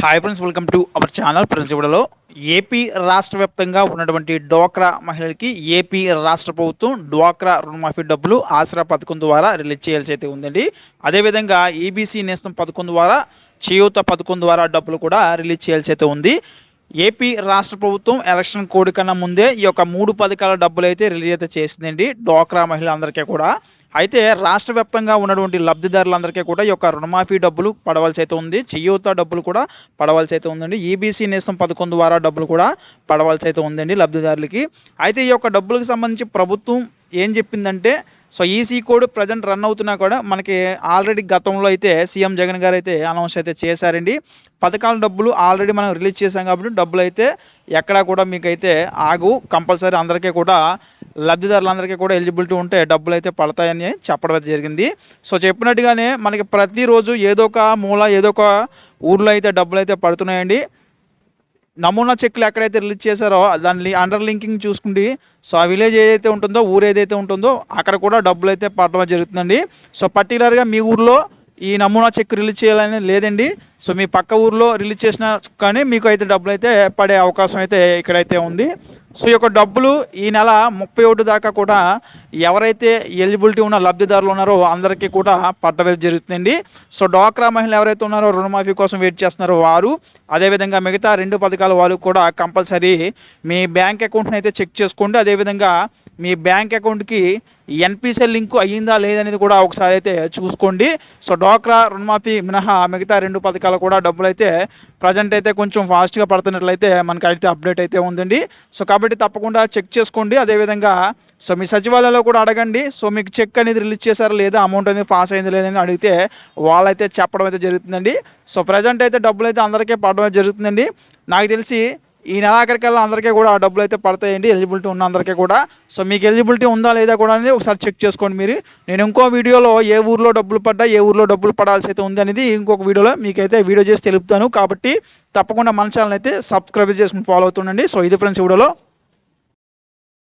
Hi friends, welcome to our channel. Friends ఇవిడలో AP రాష్ట్ర వ్యాప్తంగా ఉన్నటువంటి డ్వాక్రా మహిళలకి ఏపీ రాష్ట్ర ప్రభుత్వం డ్వాక్రా రుణమాఫీ డబ్బులు ఆసరా పథకం ద్వారా రిలీజ్ చేయాల్సి అయితే ఉందండి. అదేవిధంగా ఈబీసీ నేస్తం పథకం ద్వారా చేయూత పథకం ద్వారా డబ్బులు కూడా రిలీజ్ చేయాల్సి అయితే ఉంది. ఏపీ రాష్ట్ర ప్రభుత్వం ఎలక్షన్ కోడ్ కన్నా ముందే ఈ యొక్క 3 పథకాల డబ్బులు అయితే రిలీజ్ అయితే చేసిందండి డ్వాక్రా మహిళలందరికీ కూడా. అయితే రాష్ట్ర వ్యాప్తంగా ఉన్నటువంటి లబ్ధిదారులందరికీ కూడా ఈ యొక్క రుణమాఫీ డబ్బులు పడవలసి అయితే ఉంది. చేయూత డబ్బులు కూడా పడవలసి అయితే ఉందండి. ఈబీసీ నేస్తం పథకం ద్వారా డబ్బులు కూడా పడవలసి అయితే ఉందండి లబ్ధిదారులకి. అయితే ఈ యొక్క డబ్బులకు సంబంధించి ప్రభుత్వం ఏం చెప్పిందంటే, so EC code present run అవుతున్నా కూడా మనకి ఆల్రెడీ గతంలో అయితే సీఎం జగన్ గారు అయితే అనౌన్స్ అయితే చేశారండి. పథకాల డబ్బులు ఆల్రెడీ మనం రిలీజ్ చేశాం కాబట్టి డబ్బులు అయితే ఎక్కడా కూడా మీకైతే ఆగు, కంపల్సరీ అందరికీ కూడా లబ్ధిదారులందరికీ కూడా ఎలిజిబిలిటీ ఉంటే డబ్బులు అయితే పడతాయని చెప్పడం అయితే జరిగింది. సో చెప్పినట్టుగానే మనకి ప్రతిరోజు ఏదో ఒక మూల ఏదో ఒక ఊర్లో అయితే డబ్బులు అయితే పడుతున్నాయండి. నమూనా చెక్కులు ఎక్కడైతే రిలీజ్ చేశారో దాన్ని అండర్ లింకింగ్ చూసుకుంటే, సో ఆ విలేజ్ ఏదైతే ఉంటుందో ఊరు ఏదైతే ఉంటుందో అక్కడ కూడా డబ్బులు అయితే పడడం జరుగుతుందండి. సో పర్టికులర్గా మీ ఊర్లో ఈ నమూనా చెక్ రిలీజ్ చేయాలని లేదండి. సో మీ పక్క ఊర్లో రిలీజ్ చేసినా కానీ మీకు అయితే డబ్బులు అయితే పడే అవకాశం అయితే ఇక్కడైతే ఉంది. సో ఈ యొక్క డబ్బులు ఈ నెల 31 దాకా కూడా ఎవరైతే ఎలిజిబిలిటీ ఉన్న లబ్ధిదారులు ఉన్నారో అందరికీ కూడా పడడం జరుగుతుందండి. సో డ్వాక్రా మహిళలు ఎవరైతే ఉన్నారో రుణమాఫీ కోసం వెయిట్ చేస్తున్నారో వారు, అదేవిధంగా మిగతా 2 పథకాల వాళ్ళు కూడా కంపల్సరీ మీ బ్యాంక్ అకౌంట్ని అయితే చెక్ చేసుకోండి. అదేవిధంగా మీ బ్యాంక్ అకౌంట్కి ఎన్పిసిఎల్ లింకు అయ్యిందా లేదనేది కూడా ఒకసారి అయితే చూసుకోండి. సో డ్వాక్రా రుణమాఫీ మినహా మిగతా 2 పథకాలు కూడా డబ్బులు అయితే ప్రజెంట్ అయితే కొంచెం ఫాస్ట్గా పడుతున్నట్లయితే మనకి అయితే అప్డేట్ అయితే ఉందండి. సో కాబట్టి తప్పకుండా చెక్ చేసుకోండి. అదేవిధంగా సో మీ సచివాలయంలో కూడా అడగండి. సో మీకు చెక్ అనేది రిలీజ్ చేశారా లేదా, అమౌంట్ అనేది పాస్ అయింది లేదని అడిగితే వాళ్ళైతే చెప్పడం అయితే జరుగుతుందండి. సో ప్రజెంట్ అయితే డబ్బులు అయితే అందరికీ పడడం జరుగుతుందండి. నాకు తెలిసి ఈ నెలాఖరికల్లా అందరికీ కూడా ఆ డబ్బులు అయితే పడతాయండి, ఎలిజిబిలిటీ ఉన్న అందరికీ కూడా. సో మీకు ఎలిజిబిలిటీ ఉందా లేదా కూడా అనేది ఒకసారి చెక్ చేసుకోండి మీరు. నేను ఇంకో వీడియోలో ఏ ఊర్లో డబ్బులు పడ్డా ఏ ఊర్లో డబ్బులు పడాల్సి అయితే ఉంది అనేది ఇంకొక వీడియోలో మీకైతే వీడియో చేసి తెలుపుతాను. కాబట్టి తప్పకుండా మన ఛానల్ అయితే సబ్స్క్రైబ్ చేసుకుని ఫాలో అవుతుండండి. సో ఇది ఫ్రెండ్స్ వీడియోలో.